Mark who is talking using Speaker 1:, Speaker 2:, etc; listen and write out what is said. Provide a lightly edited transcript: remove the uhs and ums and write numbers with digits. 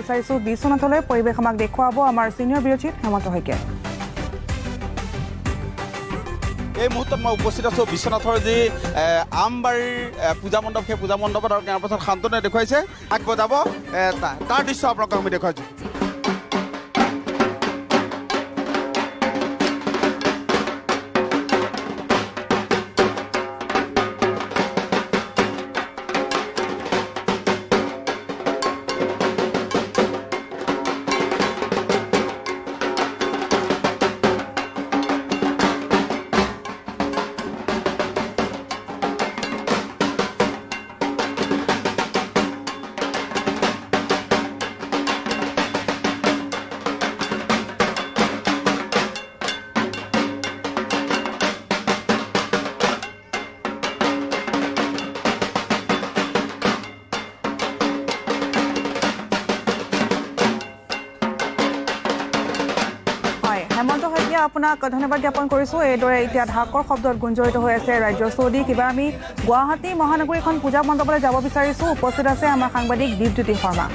Speaker 1: বিচাৰিছো বিশ্বনাথলৈ পৰিৱেশ আমাক দেখুৱাব আমাৰ senior bureau chief Hemanta Saikia.
Speaker 2: এই মুহূৰ্তত মই উপস্থিত আছোঁ বিশ্বনাথৰ যি আমবাৰীৰ পূজা মণ্ডপ, সেই পূজা মণ্ডপত আৰু ইয়াৰ পাছত শান্তনুৱে দেখুৱাইছে আগ বজাব তাৰ দৃশ্য আপোনালোকক আমি দেখুৱাইছোঁ।
Speaker 1: হেমন্ত শইকীয়া আপোনাক ধন্যবাদ জ্ঞাপন কৰিছোঁ। এইদৰে এতিয়া ঢাকৰ শব্দত গুঞ্জৰিত হৈ আছে ৰাজ্যৰ চৌদিশ। কিবা আমি গুৱাহাটী মহানগৰীখন পূজা মণ্ডপলৈ যাব বিচাৰিছোঁ। উপস্থিত আছে আমাৰ সাংবাদিক দীপজ্যোতি শৰ্মা।